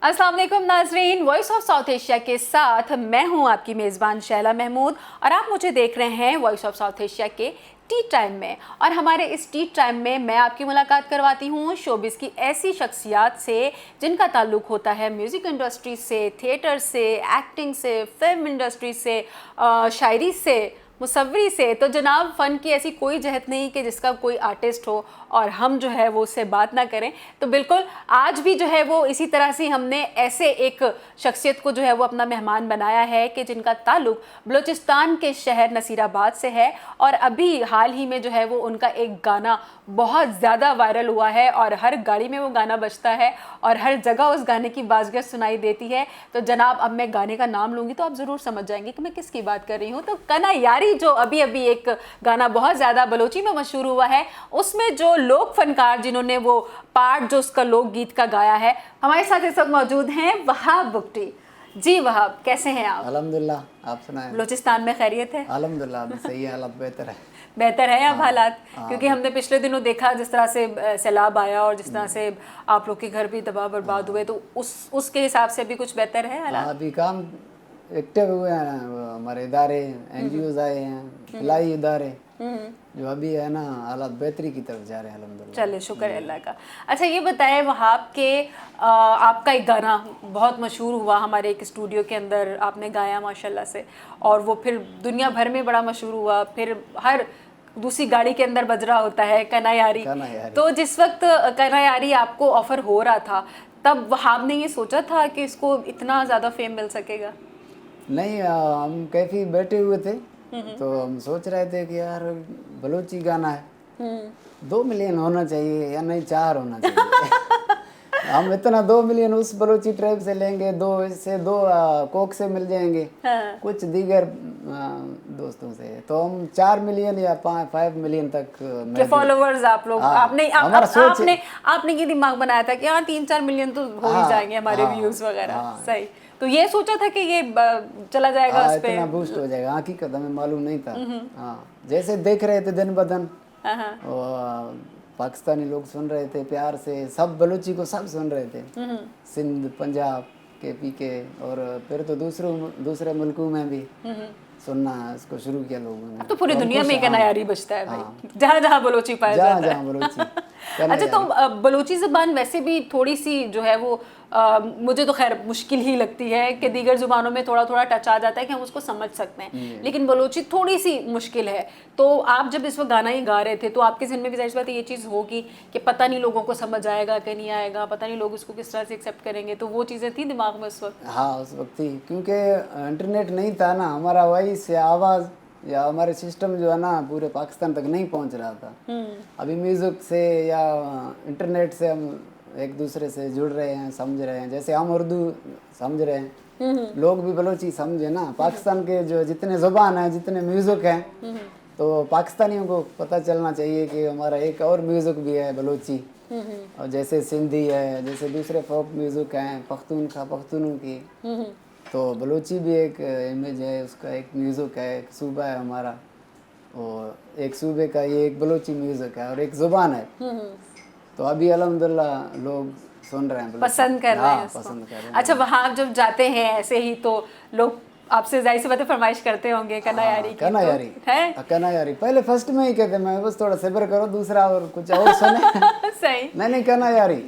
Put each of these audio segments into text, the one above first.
अस्सलाम वालेकुम नाजरीन, वॉइस ऑफ साउथ एशिया के साथ मैं हूं आपकी मेज़बान शैला महमूद और आप मुझे देख रहे हैं वॉइस ऑफ साउथ एशिया के टी टाइम में। और हमारे इस टी टाइम में मैं आपकी मुलाकात करवाती हूं शोबिस की ऐसी शख्सियात से जिनका ताल्लुक होता है म्यूज़िक इंडस्ट्री से, थिएटर से, एक्टिंग से, फिल्म इंडस्ट्री से, शायरी से, मुसव्वरी से। तो जनाब फ़न की ऐसी कोई जहत नहीं कि जिसका कोई आर्टिस्ट हो और हम जो है वो उससे बात ना करें। तो बिल्कुल आज भी जो है वो इसी तरह से हमने ऐसे एक शख्सियत को जो है वो अपना मेहमान बनाया है कि जिनका ताल्लुक बलूचिस्तान के शहर नसीराबाद से है। और अभी हाल ही में जो है वो उनका एक गाना बहुत ज़्यादा वायरल हुआ है और हर गाड़ी में वो गाना बजता है और हर जगह उस गाने की बाज़गश सुनाई देती है। तो जनाब अब मैं गाने का नाम लूँगी तो आप ज़रूर समझ जाएंगे कि मैं किसकी बात कर रही हूँ। तो कना यारी जो अभी अभी एक गाना बहुत ज़्यादा बलोची में मशहूर हुआ है, उसमें जो लोक फनकार जिन्होंने वो पार्ट जो उसका लोक गीत का गाया है, हमारे साथ इस वक्त मौजूद हैं वहाब बुगटी। जी वहाब, कैसे हैं आप? अल्हम्दुलिल्लाह, आप सुनाएं। बलूचिस्तान में खैरियत है? अल्हम्दुलिल्लाह अभी सही है, हालत बेहतर है। बेहतर है अब हाँ, हालात? हाँ, क्योंकि हमने पिछले दिनों देखा जिस तरह से सैलाब आया और जिस तरह से आप लोग के घर भी तबाह बर्बाद हुए, तो उसके हिसाब से भी कुछ बेहतर है हालात? अभी काम एक्टिव हुए हैं, वो हमारे इदारे एनजीओज आए हैं, फलाई इदारे जो अभी है ना, हालात बेहतरी की तरफ जा रहे हैं अल्हम्दुलिल्लाह। चले शुक्र है अल्लाह का। अच्छा ये बताएं वहाब के आपका एक गाना बहुत मशहूर हुआ हमारे एक स्टूडियो के अंदर, आपने गाया माशाल्लाह से, और वो फिर दुनिया भर में बड़ा मशहूर हुआ, फिर हर दूसरी गाड़ी के अंदर बज रहा होता है कना यारी। तो जिस वक्त कना यारी आपको ऑफर हो रहा था तब वहाब ने ये सोचा था कि इसको इतना ज़्यादा फेम मिल सकेगा? नहीं, हम कैफी बैठे हुए थे तो हम सोच रहे थे कि यार बलोची गाना है, 2 मिलियन होना चाहिए या नहीं 4 होना चाहिए। हम इतना 2 मिलियन उस बलोची ट्राइब से लेंगे, दो कोक से मिल जाएंगे, हाँ। कुछ दीगर दोस्तों से, तो हम 4 मिलियन या 5 मिलियन तक फॉलोवर्स आप लोग, हाँ, आपने ये दिमाग बनाया था कि हाँ 3-4 मिलियन तो हो ही जाएंगे हमारे व्यूज वगैरह। सही, तो ये सोचा था कि ये चला जाएगा, उस पे इतना बूस्ट हो जाएगा। हकीकत हमें मालूम नहीं था। हाँ, जैसे देख रहे थे दिन ब दिन पाकिस्तानी लोग सुन रहे थे प्यार से, सब बलूची को सब सुन रहे थे, सिंध, पंजाब के पीके, और फिर तो दूसरे मुल्कों में भी सुनना इसको शुरू किया लोगों ने। तो पूरी दुनिया में कना यारी बजता है भाई, जहाँ जहाँ बलोची पाया जाता है। बलोची। अच्छा, तो बलोची ज़बान वैसे भी थोड़ी सी जो है वो मुझे तो खैर मुश्किल ही लगती है कि दीगर ज़ुबानों में थोड़ा थोड़ा टच आ जाता है कि हम उसको समझ सकते हैं, लेकिन बलोची थोड़ी सी मुश्किल है। तो आप जब इस वक्त गाना ही गा रहे थे तो आपके ज़हन में भी जाहिर बात ये चीज़ होगी कि पता नहीं लोगों को समझ आएगा कि नहीं आएगा, पता नहीं लोग इसको किस तरह से एक्सेप्ट करेंगे, तो वो चीज़ें थी दिमाग में उस वक्त? हाँ, उस वक्त थी, क्योंकि इंटरनेट नहीं था ना, हमारा वॉइस या आवाज़ या हमारे सिस्टम जो है ना पूरे पाकिस्तान तक नहीं पहुंच रहा था। अभी म्यूज़िक से या इंटरनेट से हम एक दूसरे से जुड़ रहे हैं, समझ रहे हैं, जैसे हम उर्दू समझ रहे हैं, लोग भी बलोची समझे ना। पाकिस्तान के जो जितने ज़ुबान हैं, जितने म्यूज़िक हैं, तो पाकिस्तानियों को पता चलना चाहिए कि हमारा एक और म्यूज़िक भी है बलोची, और जैसे सिंधी है, जैसे दूसरे फोक म्यूज़िक हैं, पख्तूनों की, तो बलूची भी एक इमेज है, उसका एक म्यूज़िक है, एक सूबा है हमारा, और एक सूबे का ये एक बलूची म्यूज़िक है और एक ज़ुबान है। तो अभी अल्हम्दुलिल्लाह लोग सुन रहे हैं, पसंद कर रहे हैं, पसंद कर रहे हैं। अच्छा, वहाँ आप जब जाते हैं ऐसे ही तो लोग आपसे जाहिर सी बात है फरमाइश करते होंगे कना यारी की? कना यारी है, कना यारी पहले फर्स्ट में ही कहते, मैं बस थोड़ा सब्र करो, दूसरा और कुछ और सुने। सही, नहीं कना यारी।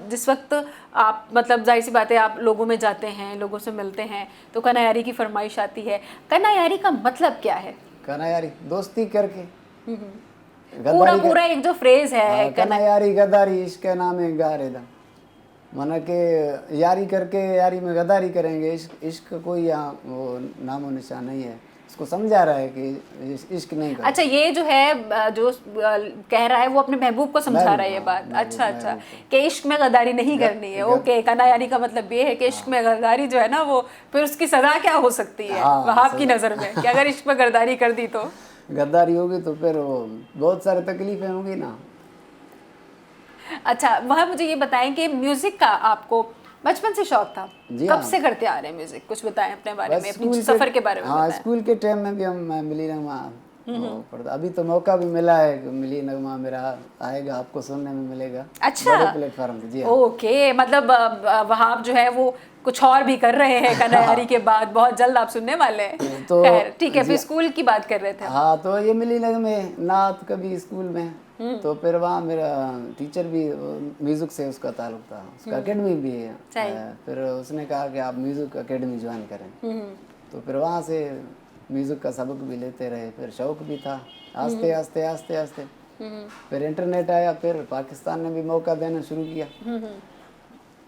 जिस वक्त आप मतलब जाहिर सी बात है आप लोगों में जाते हैं, लोगों से मिलते हैं, तो कना यारी की फरमाइश आती है। कना यारी का मतलब क्या है? कना यारी दोस्ती करके, पूरा एक जो फ्रेज है, कना यारी गद्दारी इश्क नामे गारेदा, माना कि यारी करके यारी में गद्दारी करेंगे, इश्क कोई यहाँ वो नामो निशान नहीं है, इसको समझा रहा है कि इश्क नहीं करता। अच्छा, ये जो है जो कह रहा है वो अपने महबूब को समझा रहा है ये बात। अच्छा, कि इश्क में गद्दारी नहीं करनी है। ओके, कना यारी का मतलब ये है कि इश्क में गद्दारी जो है ना, वो फिर उसकी सजा क्या हो सकती है वहाब की नज़र में, कि अगर इश्क में गद्दारी कर दी तो? गद्दारी होगी तो फिर वो बहुत सारी तकलीफें होंगी ना। अच्छा, वह मुझे ये बताएं कि म्यूजिक का आपको बचपन से शौक था? कब से करते आ रहे हैं म्यूजिक? कुछ बताएं अपने बारे में, अपने सफर के बारे में। हाँ, स्कूल के टाइम में भी हम मिली रहे, वो पढ़ता। अभी तो मौका भी मिला है कि मिली नगमा मेरा आएगा, आपको सुनने में मिलेगा अच्छा। बड़े प्लेटफॉर्म पे। जी हाँ। ओके, मतलब वहाब जो है वो कुछ और भी कर रहे हैं कन्हैयारी के बाद, बहुत जल्द आप सुनने वाले हैं। तो खैर ठीक है, जी फिर स्कूल की बात कर रहे थे हम। हाँ, तो ये मिली नगमे नात कभी स्कूल में, तो फिर वहाँ मेरा टीचर भी म्यूजिक से उसका ताल्लुक था, उसका एकेडमी भी है। फिर उसने कहा कि आप म्यूजिक एकेडमी ज्वाइन करें, तो फिर वहाँ से म्यूजिक का सबक भी लेते रहे। फिर शौक भी था, आस्ते आस्ते आस्ते आस्ते फिर इंटरनेट आया, फिर पाकिस्तान ने भी मौका देना शुरू किया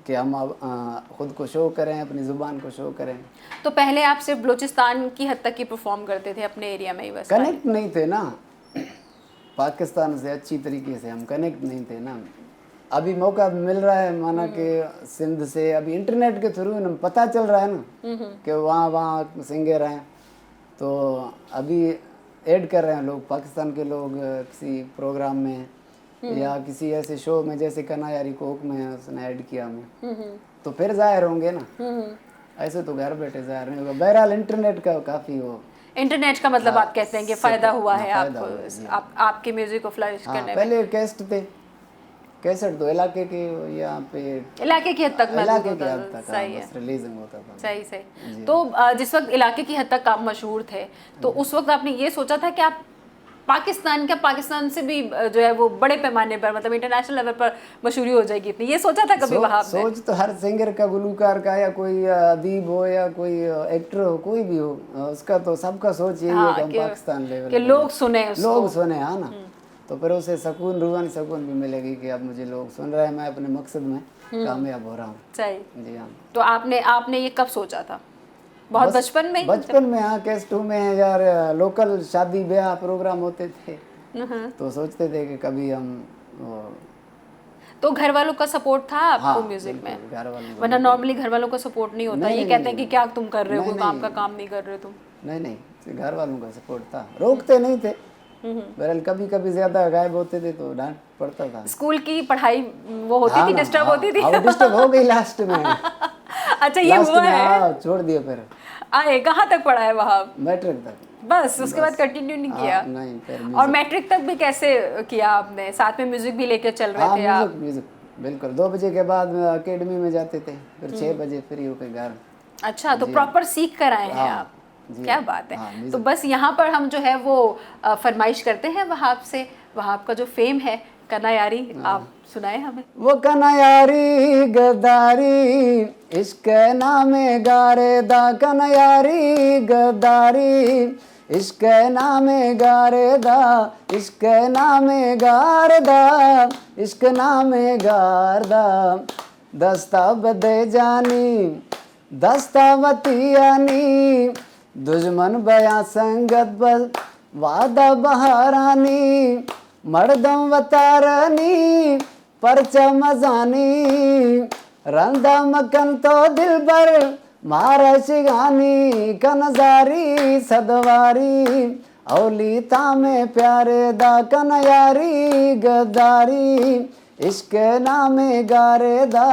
कि हम अब खुद को शो करें, अपनी ज़ुबान को शो करें। तो पहले आप सिर्फ बलूचिस्तान की हद तक ही परफॉर्म करते थे अपने एरिया में ही बस? कनेक्ट नहीं थे ना पाकिस्तान से, अच्छी तरीके से हम कनेक्ट नहीं थे ना। अभी मौका मिल रहा है, माना कि सिंध से अभी इंटरनेट के थ्रू ना पता चल रहा है ना कि वहाँ वहाँ सिंगर हैं, तो अभी ऐड कर रहे हैं लोग, पाकिस्तान के लोग किसी प्रोग्राम में या किसी ऐसे शो में, जैसे कन्हैयारी कोक में उसने ऐड किया हमें, तो फिर जाहिर होंगे ना। ऐसे तो घर बैठे जाहिर नहीं होगा। बहरहाल इंटरनेट का काफ़ी वो, इंटरनेट का मतलब आप कहते हैं कि फ़ायदा हुआ है फायदा आपको, हुआ, जी। आपके म्यूजिक को फ्लरिश करने में? पहले कैसेट थे, कैसेट तो इलाके के यहाँ पे, इलाके की हद तक महसूस इलाके होता की था। हद तक सही है, बस रिलीजिंग होता था। सही सही। तो जिस वक्त इलाके की हद तक आप मशहूर थे, तो उस वक्त आपने ये सोचा था कि आप पाकिस्तान से भी जो है वो बड़े पैमाने पर, मतलब इंटरनेशनल लेवल पर मशहूरी हो जाएगी इतनी, ये सोचा था कभी वहाब ने? सोच तो हर सिंगर का, गुलूकार का, या कोई अदीब हो या कोई एक्टर हो, कोई भी हो, उसका तो सबका सोच यही है कि हम पाकिस्तान लेवल कि लोग सुने उसको। लोग सुने, हाँ ना। तो फिर उसे सुकून, रूहानी सुकून भी मिलेगी कि अब मुझे लोग सुन रहे हैं, मैं अपने मकसद में कामयाब हो रहा हूँ। सही। जी हाँ। तो आपने ये कब सोचा था? बहुत बचपन में ही? बचपन में, हाँ। कैसेटों में यार लोकल शादी ब्याह प्रोग्राम होते थे, तो सोचते थे कि कभी हम तो घर वालों का सपोर्ट था आपको? हाँ, म्यूजिक में? घर वालों का। वरना नॉर्मली घर वालों का सपोर्ट नहीं होता, ये कहते हैं कि क्या तुम कर रहे हो, कोई काम का काम नहीं कर रहे हो तुम। नहीं, घर वालों का सपोर्ट था, रोकते नहीं थे। बहरहाल कभी कभी ज्यादा गायब होते थे तो डांट पड़ता था। स्कूल की पढ़ाई वो होती थी, डिस्टर्ब होती थी? वो डिस्टर्ब हो गई लास्ट में। अच्छा, ये हुआ है? छोड़ दिया फिर। आए कहाँ तक पढ़ा है वहाँ? मैट्रिक तक बस, उसके बाद कंटिन्यू नहीं किया? नहीं, फिर और मैट्रिक तक भी कैसे किया आपने? साथ में म्यूजिक भी लेके चल रहे थे आप? म्यूजिक बिल्कुल। 2 बजे के बाद अकेडमी में जाते थे, फिर 6 बजे फ्री होकर घर। अच्छा, तो प्रॉपर सीख कर आए हैं आप? क्या बात है। तो बस यहाँ पर हम जो है वो फरमाइश करते हैं वहाब से, वहाब का जो फेम है कन्हैयारी, आप सुनाए हमें। वो कन्हैयारी गद्दारी इश्क नामे गारेदा, कन्हैयारी गद्दारी इश्क नामे गारेदा, इश्क नामे गारदा, इश्क नामे गारदा, दस्ता बदे जानी दस्ता वतियानी, दुश्मन बया संगत बल वादा बहारानी, मर्दम वतारनी परचा मजानी, रंदा मकन तो दिल पर मारा शिगानी, कनजारी सदवारी औलीता में प्यारे दा, कन्हैयारी गद्दारी इश्क नामे गारेदा,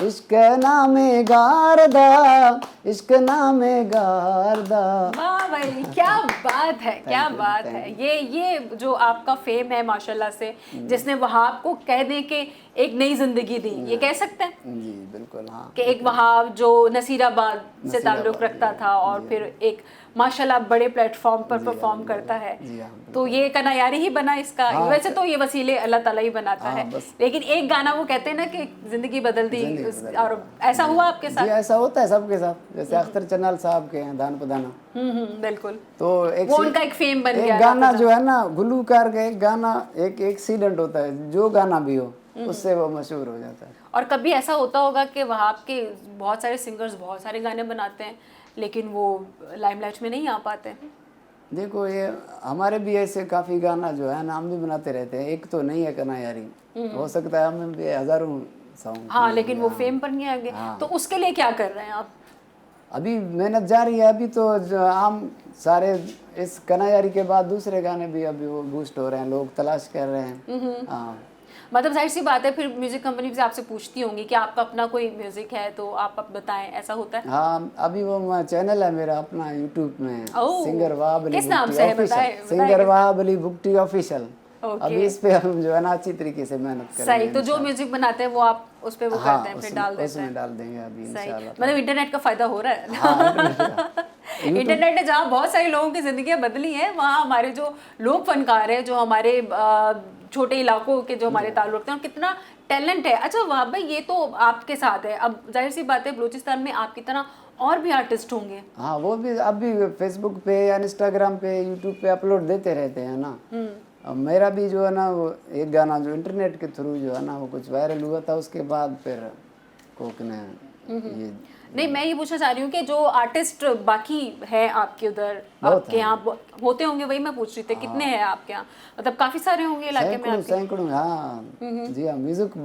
इश्क नामे गारदा, इश्क नामे गारदा। वाह भाई, क्या बात है, क्या बात है। ये जो आपका फेम है माशाल्लाह से, जिसने वहाब को कह दें कि एक नई जिंदगी दी, ये कह सकते हैं? जी बिल्कुल, हाँ। कि एक वहाब जो नसीराबाद से ताल्लुक़ रखता था और फिर एक माशाल्लाह बड़े प्लेटफॉर्म पर परफॉर्म करता है, तो ये कन्हैयारी ही बना इसका। वैसे तो ये वसीले अल्लाह ताला ही बनाता है, लेकिन एक गाना वो कहते हैं ना कि जिंदगी बदल दी, और ऐसा हुआ आपके साथ? जी, ऐसा होता है सबके साथ, जैसे अख्तर चन्नाल साहब के हैं दान पदाना। बिल्कुल। तो वो उनका एक फेम बन गया। एक गाना जो है ना, गुलूकार का एक गाना, एक एक्सीडेंट होता है, जो गाना भी हो उससे वो मशहूर हो जाता है। और कभी ऐसा होता होगा कि वहाब के बहुत सारे सिंगर्स बहुत सारे गाने बनाते हैं, लेकिन वो लाइमलाइट में नहीं आ पाते? देखो, ये हमारे भी ऐसे काफ़ी गाना जो है ना, हम भी बनाते रहते हैं। एक तो नहीं है कन्हैयारी, हो सकता है हमें भी हज़ारों सॉन्ग। हाँ, लेकिन वो फेम पर नहीं आएंगे। तो उसके लिए क्या कर रहे हैं आप? अभी मेहनत जारी है। अभी तो हम सारे इस कन्हैयारी के बाद दूसरे गाने भी अभी वो बूस्ट हो रहे हैं, लोग तलाश कर रहे हैं। हाँ, मतलब जाहिर सी बात है, फिर म्यूजिक कंपनी से आपसे पूछती होंगी कि आपका अपना कोई म्यूजिक है तो आप अब बताएं, ऐसा होता है? हाँ, अभी वो चैनल है मेरा अपना यूट्यूब में, ओह, सिंगर वहाब अली किस नाम बुक्टी से है? ऑफिशियल, बताएं singer Wahab Ali Bukti official. Okay. अभी इस पे हम जो है ना अच्छी तरीके से मेहनत सही, करेंगे तो जो म्यूजिक बनाते हैं वो आप उस पे वो हाँ, करते हैं, फिर डाल देते उसमें हैं। डाल देंगे अभी सही, इंशाल्लाह। मतलब इंटरनेट का फायदा हो रहा है। हाँ, इंटरनेट ने जहाँ बहुत सारी लोगों की जिंदगियां बदली हैं, वहाँ हमारे जो लोक फनकार हैं, जो हमारे छोटे इलाकों के जो हमारे ताल्लुक रखते हैं, और कितना टैलेंट है। अच्छा वहाब भाई, ये तो आपके साथ है, अब जाहिर सी बात है बलूचिस्तान में आपकी तरह और भी आर्टिस्ट होंगे। हाँ, वो भी अभी फेसबुक पे या इंस्टाग्राम पे यूट्यूब पे अपलोड देते रहते हैं ना। अब मेरा भी जो है ना वो एक गाना जो इंटरनेट के थ्रू जो है ना वो कुछ वायरल हुआ था, उसके बाद फिर कोक ने ये नहीं, मैं ये पूछना चाह रही हूँ कि जो आर्टिस्ट बाकी है आपके उधर, बहुत आपके यहाँ होते होंगे, वही मैं पूछ रही थी, कितने हैं आपके यहाँ? मतलब काफी सारे होंगे इलाके में आपके। सैकड़ों हाँ जी हाँ, म्यूजिक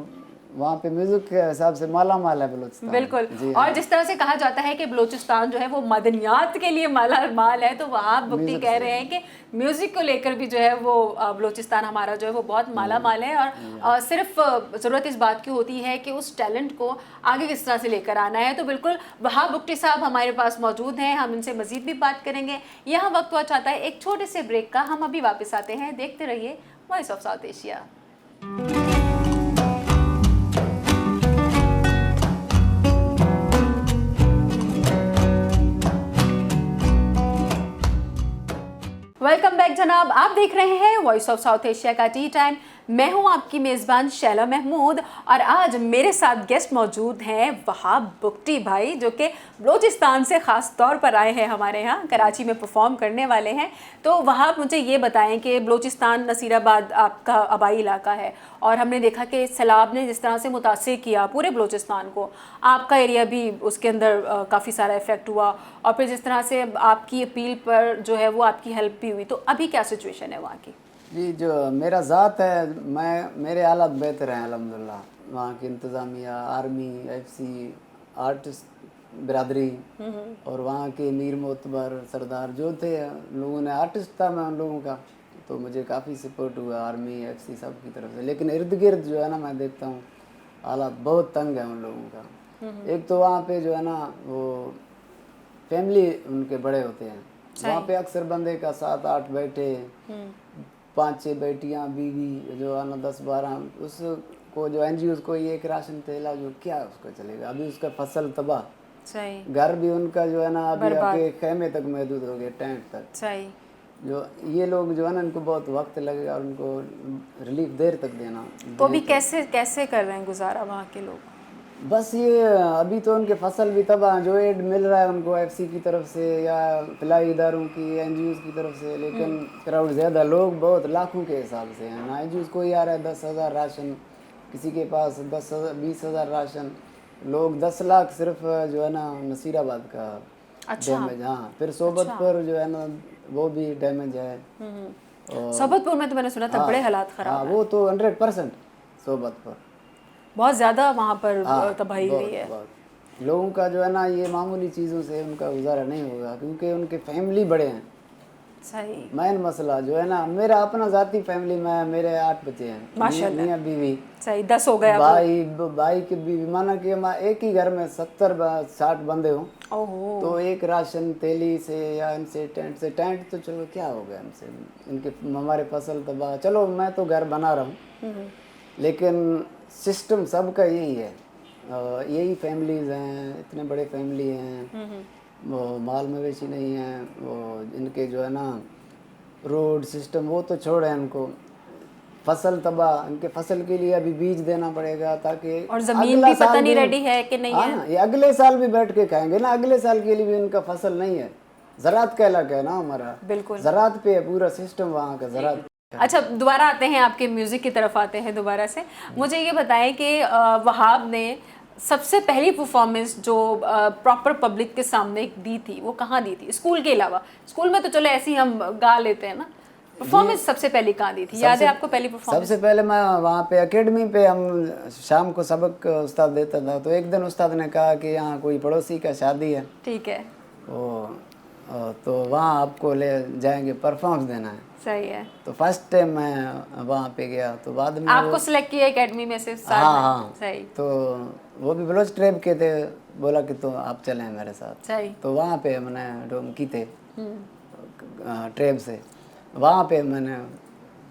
वहाँ पे म्यूजिक के हिसाब से माला माल है बलूचिस्तान। बिल्कुल। जी और हाँ, जिस तरह से कहा जाता है कि बलूचिस्तान जो है वो मदनियात के लिए माला माल है, तो वहाँ बुक्टी कह रहे हैं कि म्यूजिक को लेकर भी जो है वो बलूचिस्तान हमारा जो है वो बहुत माला माल है। और सिर्फ ज़रूरत इस बात की होती है कि उस टैलेंट को आगे किस तरह से लेकर आना है। तो बिल्कुल वहाब बुक्टी साहब हमारे पास मौजूद हैं, हम इनसे मजीद भी बात करेंगे। यहाँ वक्त हुआ चाहता है एक छोटे से ब्रेक का, हम अभी वापस आते हैं। देखते रहिए voice of south Asia. Welcome back जनाब, आप देख रहे हैं वॉइस ऑफ साउथ एशिया का टी टाइम। मैं हूं आपकी मेज़बान शैला महमूद, और आज मेरे साथ गेस्ट मौजूद हैं वहाब बुक्टी भाई, जो कि बलूचिस्तान से ख़ास तौर पर आए हैं, हमारे यहाँ कराची में परफॉर्म करने वाले हैं। तो वहाब मुझे ये बताएं कि बलूचिस्तान नसीराबाद आपका आबाई इलाका है, और हमने देखा कि सैलाब ने जिस तरह से मुतासिर किया पूरे बलूचिस्तान को, आपका एरिया भी उसके अंदर काफ़ी सारा इफ़ेक्ट हुआ, और फिर जिस तरह से आपकी अपील पर जो है वो आपकी हेल्प भी हुई। तो अभी क्या सिचुएशन है वहाँ की? जी, जो मेरा ज़ात है, मेरे हालात बेहतर हैं अल्हम्दुलिल्लाह। वहाँ की इंतज़ामिया, आर्मी, एफसी, आर्टिस्ट बिरादरी और वहाँ के मीर मोतबर सरदार जो थे, लोगों ने, आर्टिस्ट था मैं उन लोगों का, तो मुझे काफ़ी सपोर्ट हुआ आर्मी, एफसी सब की तरफ से। लेकिन इर्द गिर्द जो है ना मैं देखता हूँ हालात बहुत तंग है उन लोगों का। एक तो वहाँ पे जो है ना वो फैमिली उनके बड़े होते हैं, वहाँ पे अक्सर बंदे का 7-8 बेटे, 5-6 बेटियां, बीवी जो है ना 10-12, उसको जो एनजीओ को ये एक राशन थैला जो क्या उसको चलेगा। अभी उसका फसल तबाह, सही, घर भी उनका जो है ना अभी आपके खेमे तक महदूद हो गए, टेंट तक। सही। जो ये लोग जो है ना इनको बहुत वक्त लगेगा और उनको रिलीफ देर तक देना। तो अभी कैसे कैसे कर रहे हैं गुजारा वहाँ के लोग? बस ये अभी तो उनके फसल भी तबाह, जो एड मिल रहा है उनको एफसी की तरफ से या फलाई इदारों की, एनजीओ की तरफ से, लेकिन क्राउड ज़्यादा, लोग बहुत लाखों के हिसाब से हैं ना। एनजीओ कोई आ रहा है 10,000 राशन, किसी के पास 10,000 20,000 राशन, लोग 10 लाख सिर्फ जो है ना नसीराबाद का डैमेज। हाँ, फिर सोबतपुर जो है ना वो भी डैमेज है। और सोबतपुर में तो मैंने सुना था बड़े हालात खराब हाँ, हैं, वो तो 100% सोबतपुर बहुत ज़्यादा वहाँ पर हाँ, तबाही हुई है। बहुत लोगों का जो है ना ये मामूली चीज़ों से उनका गुजारा नहीं होगा, क्योंकि उनके फैमिली बड़े हैं। सही, मेन मसला जो है ना, मेरा अपना ज़ाती फैमिली में मेरे 8 बच्चे हैं, माशाल्लाह। मियाँ बीवी, सही, 10 हो गया। भाई की बीवी, माना कि हम एक ही घर में 70-60 बंदे हों, ओहो, तो एक राशन तेली से या इनसे टेंट तो चलो क्या हो गया हमसे, इनके हमारे फसल तबाह, चलो मैं तो घर बना रहा हूँ, लेकिन सिस्टम सबका यही है। यही फैमिलीज हैं, इतने बड़े फैमिली हैं, वो माल मवेशी नहीं हैं, वो इनके जो है ना रोड सिस्टम वो तो छोड़े इनको, फसल तबाह, इनके फसल के लिए अभी बीज देना पड़ेगा ताकि और ज़मीन भी पता नहीं रेडी है कि नहीं है। हाँ, ये अगले साल भी बैठ के खाएंगे ना, अगले साल के लिए भी इनका फसल नहीं है। ज़राअत का इलाका है ना हमारा, बिल्कुल ज़राअत पे है पूरा सिस्टम वहाँ का, ज़राअत। अच्छा, दोबारा आते हैं आपके म्यूज़िक की तरफ, आते हैं दोबारा से। मुझे ये बताएं कि वहाब ने सबसे पहली परफॉर्मेंस जो प्रॉपर पब्लिक के सामने दी थी वो कहाँ दी थी, स्कूल के अलावा? स्कूल में तो चलो ऐसे ही हम गा लेते हैं ना, परफॉर्मेंस सबसे पहली कहाँ दी थी, याद है आपको पहली परफॉर्मेंस? सबसे पहले मैं वहाँ पे एकेडमी पे, हम शाम को सबक उस्ताद देता था, तो एक दिन उस्ताद ने कहा कि यहाँ कोई पड़ोसी का शादी है, ठीक है, तो तो वहाँ आपको ले जाएंगे, परफॉर्मेंस देना है। सही है। तो फर्स्ट टाइम मैं वहाँ पे गया, तो बाद में आपको सिलेक्ट किया एकेडमी में से साथ हाँ में? हाँ, सही। तो वो भी बलोच ट्रेब के थे, बोला कि तो आप चलें मेरे साथ। सही। तो वहाँ पे मैंने डोम की थे ट्रेब से, वहाँ पे मैंने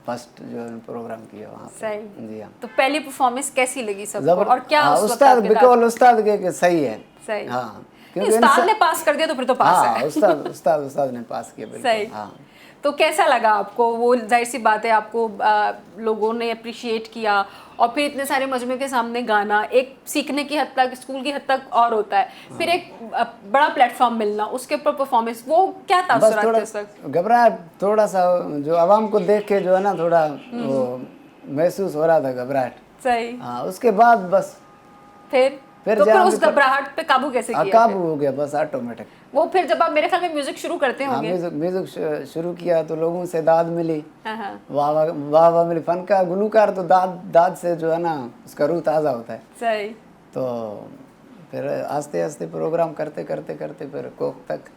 फर्स्ट जो प्रोग्राम किया वहाँ पे। सही। जी हाँ। तो पहली परफॉर्मेंस कैसी लगी सबको और क्या हाँ, उस वक्त उस्ताद आपके बिकॉल उस्ताद के सही है। सही। हाँ, नहीं, उस्ताद ने पास कर दिया तो फिर तो पास हाँ, है। उस्ताद ने पास किया बिल्कुल। सही। हाँ। तो कैसा लगा आपको वो? जाहिर सी बात है, आपको लोगों ने अप्रिशिएट किया और फिर इतने सारे मजमे के सामने गाना, एक सीखने की हद तक, स्कूल की हद तक और होता है, फिर एक बड़ा प्लेटफॉर्म मिलना, उसके ऊपर परफॉर्मेंस, वो क्या था बस थोड़ा उस वक्त? घबराहट, थोड़ा सा जो आवाम को देख के जो है ना, थोड़ा वो महसूस हो रहा था, घबराहट। सही। हाँ, उसके बाद बस फिर तो फिर उस घबराहट पे काबू कैसे किया? काबू हो गया बस ऑटोमेटिक। वो फिर जब आप मेरे ख्याल में म्यूजिक शुरू करते हाँ, होंगे। म्यूजिक शुरू किया तो लोगों से दाद मिली, हाँ। वाह वाह वाह मिली। फन का गुलूकार तो दाद से जो है ना, उसका रूह ताज़ा होता है। सही। तो फिर आस्ते आस्ते प्रोग्राम करते करते करते फिर कोक तक।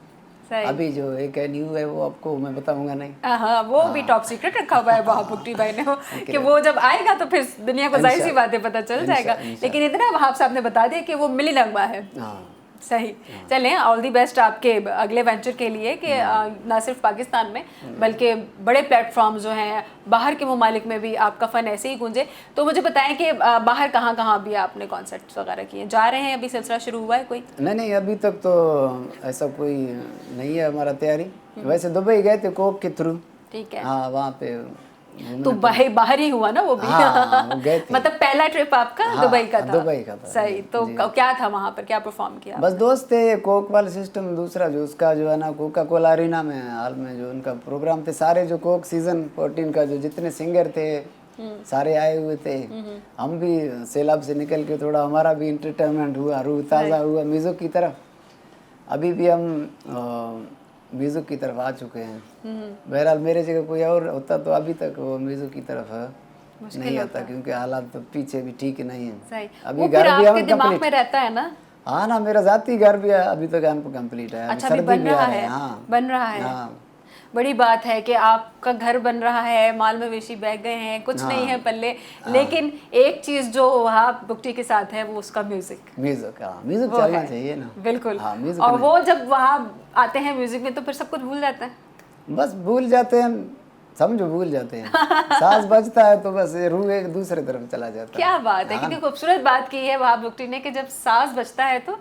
सही। अभी जो एक न्यू है वो आपको मैं बताऊंगा नहीं। हाँ, वो भी टॉप सीक्रेट रखा हुआ है वहाब बुक्टी भाई ने, कि वो जब आएगा तो फिर दुनिया को जाहिर सी बातें पता चल जाएगा। लेकिन इतना वहाब साहब ने बता दिया कि वो मिली नगमा है। हाँ। सही। चलें, ऑल दी बेस्ट आपके अगले वेंचर के लिए, कि ना सिर्फ पाकिस्तान में बल्कि बड़े प्लेटफॉर्म जो हैं बाहर के ममालिक में भी आपका फ़न ऐसे ही गूंजे। तो मुझे बताएं कि बाहर कहाँ कहाँ भी आपने कॉन्सर्ट्स वगैरह किए, जा रहे हैं, अभी सिलसिला शुरू हुआ है कोई? नहीं, अभी तक तो ऐसा कोई नहीं है हमारा तैयारी। वैसे दुबई गए थे कोक के थ्रू। ठीक है। हाँ, वहाँ पे तो बाहर ही हुआ ना वो भी? हाँ, वो गए थे। मतलब पहला ट्रिप आपका दुबई का था? दुबई का था। सही। तो क्या था वहाँ पर, क्या परफॉर्म किया? बस दोस्त थे, ये कोक वाला सिस्टम, दूसरा जो उसका जो है ना कोका कोला अरीना में हाल में जो उनका प्रोग्राम थे, सारे जो कोक सीजन 14 का जो जितने सिंगर थे सारे आए हुए थे। हम भी सैलाब से निकल के थोड़ा हमारा भी इंटरटेनमेंट हुआ, रूह ताज़ा हुआ म्यूज़िक की तरफ। अभी भी हम म्यूज़िक की तरफ आ चुके हैं। बहरहाल मेरे जगह कोई और होता तो अभी तक वो म्यूज़िक की तरफ नहीं आता, क्योंकि हालात तो पीछे भी ठीक नहीं है। सही। अभी घर भी आपके दिमाग में रहता है ना? हाँ ना, मेरा जाती घर भी अभी तक अनकम्प्लीट है। अच्छा, अभी बन रहा है? हाँ, बन रहा है। हाँ। बड़ी बात है कि आपका घर बन रहा है, माल मवेशी बह गए हैं, कुछ नहीं है पल्ले, लेकिन एक चीज जो वहाँ बुक्टी के साथ है वो उसका म्यूजिक चलना चाहिए ना। बिल्कुल। हाँ, और वो जब वहाँ आते हैं म्यूजिक में तो फिर सब कुछ भूल जाता है। बस भूल जाते हैं, समझो भूल जाते हैं। सांस बजता है तो बस रूह एक दूसरे तरफ चला जाता है। क्या बात है, कितनी खूबसूरत बात की है वहाँ बुक्टी ने, कि जब सांस बजता है तो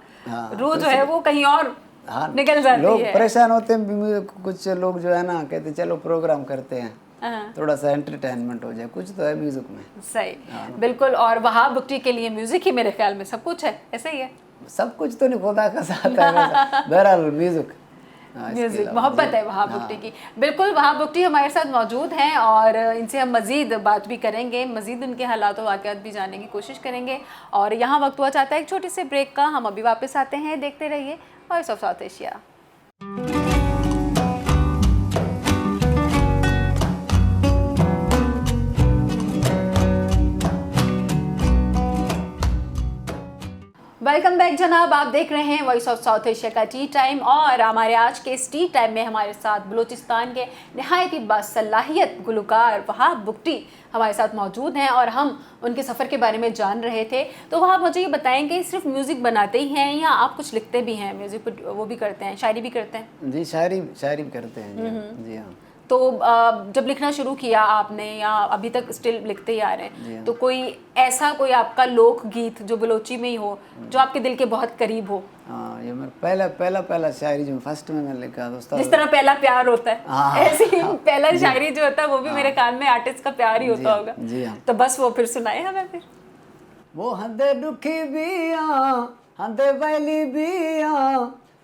रूह जो है वो कहीं और निकल जाती है। लोग परेशान होते हैं, कुछ लोग जो है ना कहते चलो प्रोग्राम करते हैं, थोड़ा सा एंटरटेनमेंट हो जाए, कुछ तो है म्यूजिक में। सही। बिल्कुल। और वहाँ बुक्टी के लिए म्यूजिक ही मेरे ख्याल में सब कुछ है, ऐसे ही है? सब कुछ तो नहीं, खुदा का साथ है। बहरहाल म्यूजिक मोहब्बत है वहाँ बुक्टी की। बिल्कुल, वहाँ बुक्टी हमारे साथ मौजूद हैं और इनसे हम मज़ीद बात भी करेंगे, मज़ीद उनके हालात और वाक़यात भी जानने की कोशिश करेंगे। और यहाँ वक्त हुआ चाहता है एक छोटे से ब्रेक का, हम अभी वापस आते हैं। देखते रहिए voice of south Asia. Welcome back जनाब, आप देख रहे हैं वॉइस ऑफ साउथ एशिया का टी टाइम। और हमारे आज के इस टी टाइम में हमारे साथ बलूचिस्तान के नहायती बासलाहियत गुलकार वहाब बुक्टी हमारे साथ मौजूद हैं और हम उनके सफ़र के बारे में जान रहे थे। तो वहाब मुझे ये बताएं कि सिर्फ म्यूज़िक बनाते ही हैं या आप कुछ लिखते भी हैं, म्यूज़िक वो भी करते हैं, शायरी भी करते हैं? जी, शायरी भी करते हैं। जी हाँ। तो जब लिखना शुरू किया आपने या अभी तक स्टिल लिखते ही आ रहे हैं, तो कोई आपका लोक गीत जो बलोची में ही हो जो आपके दिल के बहुत करीब हो? हाँ, ये मेरा पहला शायरी जो फर्स्ट में मैंने लिखा दोस्तों, जिस तरह पहला प्यार होता है ऐसे ही पहला शायरी जो होता है वो भी मेरे ख्याल में आर्टिस्ट का प्यार ही होता होगा। जी हाँ। तो बस वो फिर सुनाए हमें फिर। वो हंदे दुखी बिया, हंदे वैली बिया,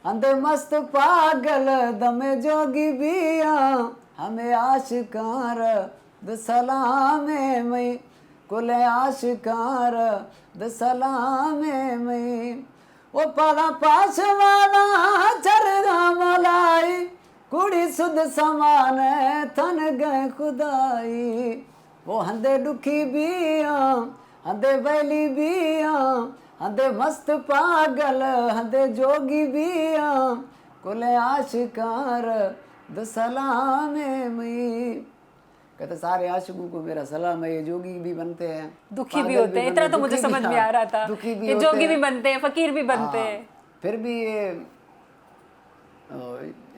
हंदे मस्त पागल दमे जोगी बिया, हमें आशिकार द सलामे मई, कुले आशिकार द सलामे मई। वो पड़ा पास वाला चरगा मलाई, कुड़ी सुध समान थन गए खुदाई। वो हंदे दुखी बिया, हंदे वैली बिया, हंदे मस्त पागल हंदे जोगी बिया, कोले आशिकार द सलाम मई, कहते सारे आशिकों को मेरा सलाम है। ये जोगी भी बनते हैं, दुखी भी पागल होते हैं, इतना तो मुझे दुखी भी, समझ में हाँ, आ रहा था दुखी भी कि होते जोगी हैं, भी बनते हैं, फकीर भी बनते हाँ, हैं। फिर भी ये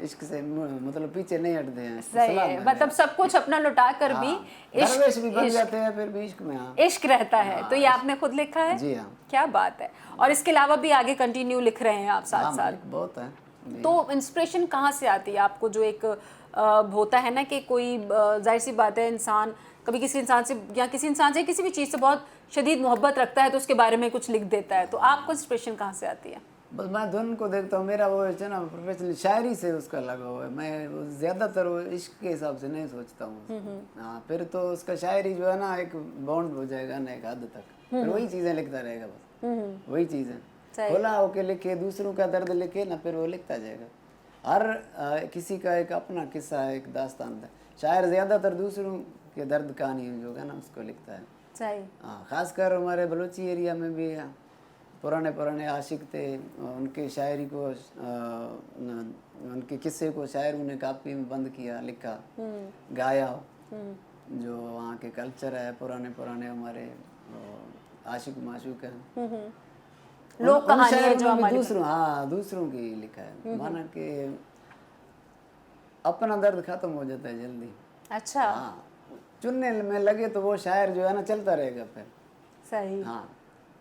इश्क से मतलब पीछे नहीं हटते हैं। सही सलाम है, है मतलब मेरा। सब कुछ अपना लुटा कर भी हाँ, दरवेश भी बन इश्क जाते हैं फिर भी इश्क में। हाँ, इश्क रहता है। तो ये आपने खुद लिखा है? जी हाँ। क्या बात है। और इसके अलावा भी आगे कंटिन्यू लिख रहे हैं आप साथ हाँ, साथ? मालिक बहुत है जी। तो इंस्पिरेशन कहाँ से आती है आपको? जो एक होता है ना कि कोई जाहिर सी बात है, इंसान कभी किसी इंसान से या किसी इंसान से किसी भी चीज़ से बहुत शदीद मोहब्बत रखता है तो उसके बारे में कुछ लिख देता है। तो आपको इंस्पिरेशन कहाँ से आती है? बस मैं धुन को देखता हूँ, मेरा वो है ना प्रोफेशनल शायरी से उसका लगा हुआ है। मैं ज़्यादातर वो इश्क के हिसाब से नहीं सोचता हूँ। हाँ, फिर तो उसका शायरी जो है ना एक बाउंड हो जाएगा ना एक हद तक, फिर वही चीज़ें लिखता रहेगा बस, वही चीज़ें खुला होके लिखे, दूसरों का दर्द लिखे ना, फिर वो लिखता जाएगा। हर किसी का एक अपना किस्सा है, एक दास्तान है। शायर ज़्यादातर दूसरों के दर्द कहानी जो है ना उसको लिखता है। सही। हाँ, खासकर हमारे बलूची एरिया में भी पुराने आशिक थे, उनके शायरी को उनके किस्से को शायरों ने कापी में बंद किया, लिखा, गाया। जो वहाँ के कल्चर है, पुराने हमारे आशिक माशूक हैं, लोक कहानी है जो हमारे हमारी। दूसरों की लिखा है। माना कि अपना दर्द खत्म हो जाता है जल्दी। अच्छा। हाँ, चुनने में लगे तो वो शायर जो है ना चलता रहेगा फिर। सही। हाँ,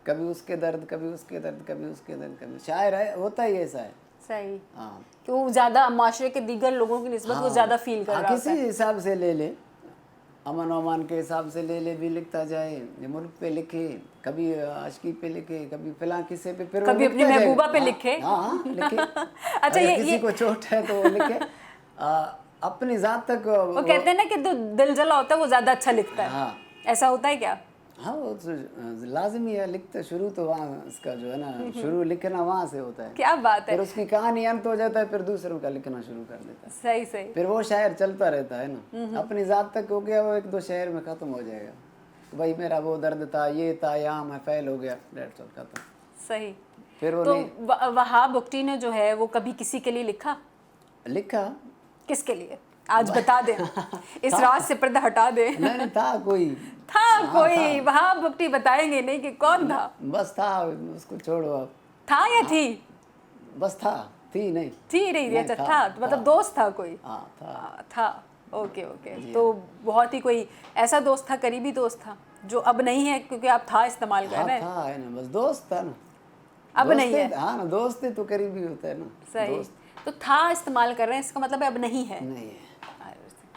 कभी उसके दर्द, कभी उसके दर्द, कभी उसके दर्द, कभी शायर है, होता ही ऐसा है। सही। हाँ, कि वो ज़्यादा माशरे के दीगर लोगों की निस्बत वो ज़्यादा फील कर हाँ, रहा किसी होता है। हिसाब से ले ले, अमन ओमान के हिसाब से ले ले, भी लिखता जाए, ये मुल्क पे लिखे, कभी आशिकी पे लिखे, कभी फिलहाल किस्से पे, फिर वो कभी अपनी लिखता जाएगा। महबूबा पे हाँ, लिखे। हाँ, लिखे। अच्छा, अगर ये किसी को चोट है तो वो लिखे। अपनी जात तक वो कहते हैं ना कि जो दिल जला होता है वो ज़्यादा अच्छा लिखता है। हाँ, ऐसा होता है क्या? हाँ, वो तो लाजमी है, लिखते शुरू तो वहाँ उसका जो है ना शुरू लिखना वहाँ से होता है। क्या बात है। फिर उसकी कहानी अंत हो जाता है, फिर दूसरों का लिखना शुरू कर देता है। सही सही। फिर वो शायर चलता रहता है ना, अपनी जात तक हो गया वो, एक दो शहर में खत्म हो जाएगा। तो भाई मेरा वो दर्द था, ये था, यहाँ मैं फैल हो गया, डेट्स ऑल, खत्म। सही। फिर वो तो नहीं वहाब बुख्ती ने जो है वो कभी किसी के लिए लिखा? लिखा। किसके लिए? आज बता दें, इस रात से पर्दा हटा दें। नहीं, था कोई, था कोई? वहाब बुख्ती बताएंगे नहीं कि कौन था? बस था, उसको छोड़ो अब। था या थी? बस था, थी नहीं, थी नहीं, अच्छा था, तो मतलब दोस्त था कोई? हाँ था। था। Okay okay. तो बहुत ही कोई ऐसा दोस्त था, करीबी दोस्त था जो अब नहीं है क्योंकि आप था इस्तेमाल कर हाँ, रहे हैं? था है ना, बस दोस्त था ना, अब नहीं है। हाँ ना, दोस्त तो करीबी होता है ना। सही। दोस्त तो था इस्तेमाल कर रहे हैं, इसका मतलब अब नहीं है। नहीं है।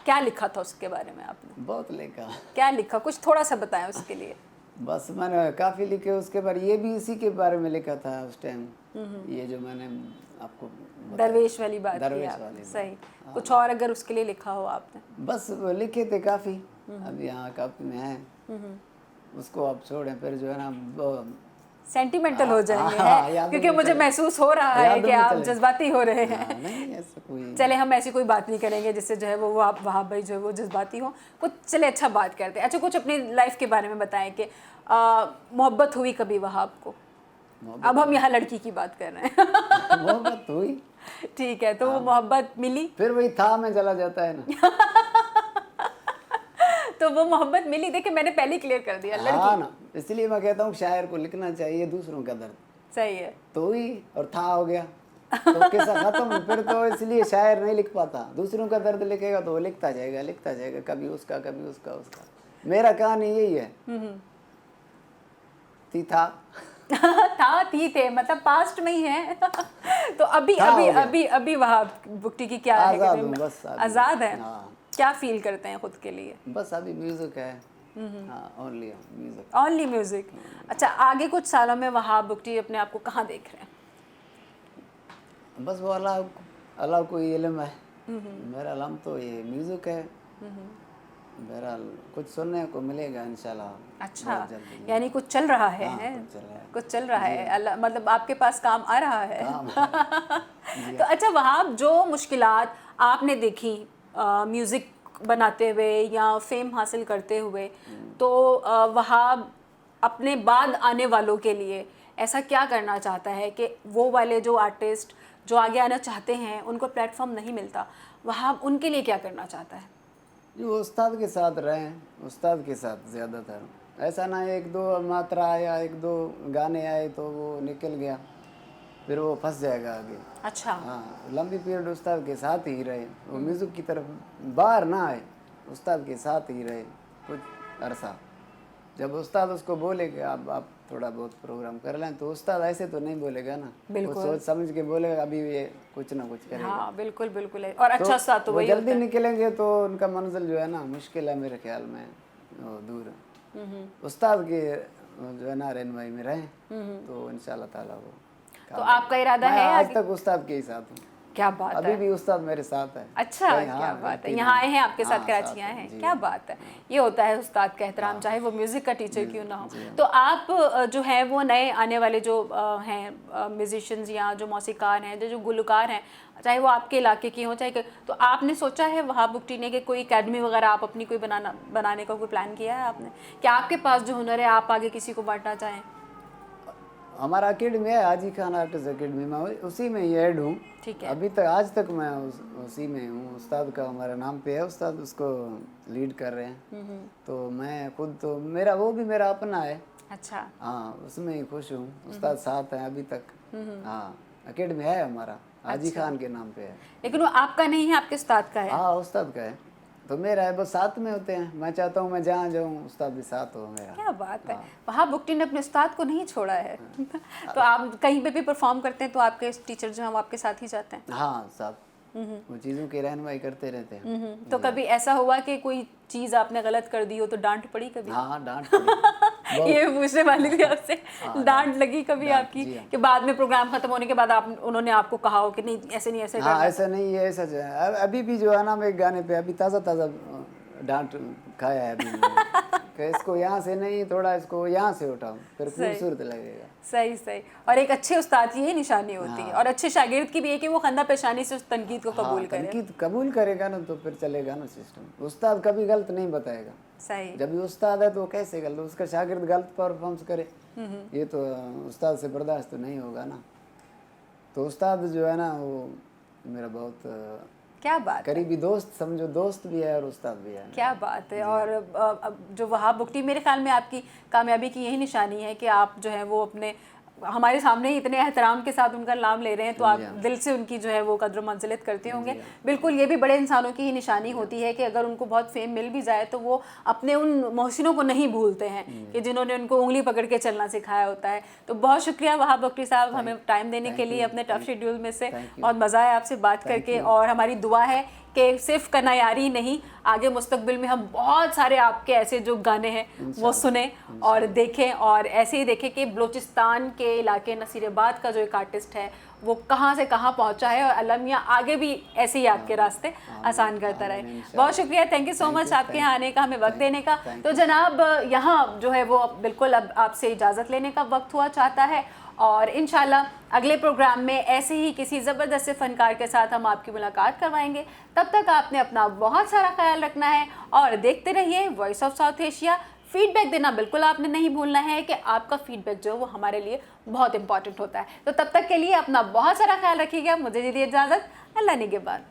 क्या लिखा था उसके बारे में आपने? बहुत लिखा। क्या लिखा, कुछ थोड़ा सा बताएं उसके लिए। बस मैंने काफ़ी लिखे उसके बारे, ये भी इसी के बारे में लिखा था उस टाइम, ये जो मैंने आपको बताया। दरवेश वाली बात की दरवेश आप। वाली बात। सही। कुछ और अगर उसके लिए लिखा हो आपने? बस वो लिखे थे काफ़ी, अभी यहाँ काफ़ी में है, उसको आप छोड़ें, फिर जो है ना वो सेंटिमेंटल हो जाएंगे हाँ, हैं, यादों क्योंकि में मुझे चले। महसूस हो रहा है यादों कि में आप चले। जज्बाती हो रहे हैं। हाँ, नहीं ऐसा कोई। चले हम ऐसी कोई बात नहीं करेंगे जिससे जो है वो वहाब भाई जो है वो जज्बाती हो। कुछ चले अच्छा बात करते हैं। अच्छा, कुछ अपनी लाइफ के बारे में बताएं कि मोहब्बत हुई कभी वहाब को? अब हम यहाँ लड़की की बात कर रहे हैं। मोहब्बत हुई। ठीक है, तो वो मोहब्बत मिली? फिर वही था में चला जाता है ना। तो वो मोहब्बत मिली। देखिए मैंने पहले क्लियर कर दिया, हाँ लड़की। ना, इसलिए मैं कहता हूँ शायर को लिखना चाहिए दूसरों का दर्द। सही है। तो हुई और था हो गया, तो किस्सा खत्म। फिर तो इसलिए शायर नहीं लिख पाता, दूसरों का दर्द लिखेगा तो वो लिखता जाएगा, कभी उसका, कभी उसका। मेरा कहानी यही है। था था, थी, थे, मतलब पास्ट में ही है। तो अभी था, अभी हो गया। अभी अभी वहाब बुख्ती की क्या है? आज़ाद हूँ, बस आज़ाद है। हाँ, क्या फील करते हैं खुद के लिए? बस अभी म्यूजिक है। हाँ, ओनली म्यूजिक। Only music. अच्छा, आगे कुछ सालों में वहाब बुख्ती अपने आप को कहाँ देख रहे हैं? बस वो अल्लाह को ही इल्म है। मेरा इल्म तो ये म्यूजिक है। बहरहाल कुछ सुनने को मिलेगा इंशाल्लाह। अच्छा, बहुत जल्दी। यानी कुछ चल रहा है, हाँ, हैं? कुछ चल रहा है। कुछ चल रहा है, अल्लाह मतलब आपके पास काम आ रहा है। काम तो अच्छा, वहाब जो मुश्किलात आपने देखी म्यूज़िक बनाते हुए या फेम हासिल करते हुए, तो वहाब अपने बाद आने वालों के लिए ऐसा क्या करना चाहता है कि वो वाले जो आर्टिस्ट जो आगे आना चाहते हैं उनको प्लेटफॉर्म नहीं मिलता, वहाँ उनके लिए क्या करना चाहता है? जो उस्ताद के साथ रहें, उस्ताद के साथ ज़्यादातर, ऐसा ना एक दो मात्रा आया, एक दो गाने आए तो वो निकल गया, फिर वो फंस जाएगा आगे। अच्छा। हाँ, लंबी पीरियड उस्ताद के साथ ही रहे, वो म्यूज़िक की तरफ बाहर ना आए, उस्ताद के साथ ही रहे कुछ अरसा। जब उस्ताद उसको बोले कि आप थोड़ा बहुत प्रोग्राम कर लें, तो उस्ताद ऐसे तो नहीं बोलेगा ना, वो सोच समझ के बोलेगा, अभी ये कुछ ना कुछ करेगा। हाँ बिल्कुल बिल्कुल है। और अच्छा उस्ताद तो वो वही जल्दी निकलेंगे तो उनका मंजिल जो है ना मुश्किल है मेरे ख्याल में, वो दूर है। उस्ताद के जो है ना रहनुमाई में रहें तो इंशाल्लाह ताला वो तो आपका इरादा मैं है आज तक उस्ताद के ही साथ हूँ, क्या बात अभी है। भी उस्ताद मेरे साथ है। अच्छा, क्या बात है, यहाँ आए हैं आपके साथ, कराची आए हैं, क्या बात है। ये होता है उस्ताद का एहतराम, चाहे वो म्यूजिक का टीचर क्यों ना हो। तो आप जो है वो नए आने वाले जो हैं म्यूजिशियंस या जो मौसीकार हैं, जो गुलकार हैं, चाहे वो आपके इलाके की हो चाहे, तो आपने सोचा है वहाँ बुक टीने के कोई एकेडमी वगैरह आप अपनी कोई बनाने का कोई प्लान किया है आपने? क्या आपके पास जो हुनर है आप आगे किसी को बांटना चाहें? हमारा अकेडमी है हाजी खान आर्टिस्ट अकेडमी में, उसी में ही ऐड हूँ। ठीक है। अभी तक आज तक मैं उसी में हूँ, उस्ताद का हमारे नाम पे है, उस्ताद उसको लीड कर रहे हैं। तो मैं खुद तो मेरा वो भी मेरा अपना है। अच्छा। हाँ, उसमें ही खुश हूँ, उस्ताद साथ हैं अभी तक। हाँ, अकेडमी है हमारा, हाजी खान के नाम पे है। लेकिन वो आपका नहीं है, आपके उस्ताद का है? हाँ, उस्ताद का है, तो मेरा है, बस साथ में होते हैं। मैं चाहता हूँ मैं जहाँ जाऊँ उस्ताद भी साथ हो मेरा। क्या बात है। वहाँ बुकटी ने अपने उस्ताद को नहीं छोड़ा है। तो आप कहीं पे भी परफॉर्म करते हैं तो आपके टीचर जो हैं वो आपके साथ ही जाते हैं? हाँ, साथ वो चीज़ों की रहनुमाई करते रहते हैं। तो कभी ऐसा हुआ कि कोई चीज़ आपने गलत कर दी हो तो डांट पड़ी कभी? हाँ, डांट पड़ी। ये पूछने वाली थी आपसे, डांट लगी कभी आपकी कि बाद में प्रोग्राम खत्म होने के बाद उन्होंने आपको कहा हो कि नहीं ऐसे नहीं ऐसे हाँ, ऐसा नहीं है, ऐसा जो है अभी भी जो है ना, मैं एक गाने पे अभी ताज़ा डांट खाया है अभी मैंने कि इसको यहाँ से नहीं, थोड़ा इसको यहाँ से उठाओ, फिर खूबसूरत लगेगा। सही सही। और एक अच्छे उस्ताद की यही निशानी होती है, और अच्छे शागिर्द की भी है कि वो खंदा पेशानी से उस तनकीद को कबूल करे। तनकीद कबूल करेगा ना तो फिर चलेगा ना सिस्टम। उस्ताद कभी गलत नहीं बताएगा। सही। जब भी उस्ताद है तो कैसे गलत, उसका शागिर्द गलत परफॉर्मेंस करे, ये तो उस्ताद से बर्दाश्त तो नहीं होगा ना। तो उस्ताद जो है ना वो मेरा बहुत क्या बात, करीबी दोस्त समझो, दोस्त भी है और उस्ताद भी है। क्या बात है। और जो वहाब बुकटी, मेरे ख्याल में आपकी कामयाबी की यही निशानी है कि आप जो है वो अपने हमारे सामने ही इतने एहतराम के साथ उनका नाम ले रहे हैं, तो आप दिल से उनकी जो है वो कद्र मंजिलत करते होंगे। बिल्कुल, ये भी बड़े इंसानों की ही निशानी होती है कि अगर उनको बहुत फेम मिल भी जाए तो वो अपने उन मोहसिनों को नहीं भूलते हैं कि जिन्होंने उनको उंगली पकड़ के चलना सिखाया होता है। तो बहुत शुक्रिया वहाब बुकटी साहब, हमें टाइम देने के लिए अपने टफ शेड्यूल में से। बहुत मज़ा आया आपसे बात करके, और हमारी दुआ है कि सिर्फ कनायारी नहीं, आगे मुस्तकबिल में हम बहुत सारे आपके ऐसे जो गाने हैं वो सुने और देखें, और ऐसे ही देखें कि बलूचिस्तान के इलाके नसीराबाद का जो एक आर्टिस्ट है वो कहाँ से कहाँ पहुँचा है, और अलमिया आगे भी ऐसे ही आपके रास्ते आसान करता रहे। बहुत शुक्रिया, थैंक यू सो मच आपके यहाँ आने का, हमें वक्त देने का। तो जनाब, यहाँ जो है वो बिल्कुल अब आपसे इजाज़त लेने का वक्त हुआ चाहता है, और इंशाल्लाह अगले प्रोग्राम में ऐसे ही किसी ज़बरदस्त से फ़नकार के साथ हम आपकी मुलाकात करवाएंगे। तब तक आपने अपना बहुत सारा ख्याल रखना है और देखते रहिए voice of south Asia. Feedback देना बिल्कुल आपने नहीं भूलना है कि आपका फीडबैक जो है वो हमारे लिए बहुत इंपॉर्टेंट होता है। तो तब तक के लिए अपना बहुत सारा ख्याल रखिएगा। मुझे दीजिए इजाज़त, अल्लाह निगहबान।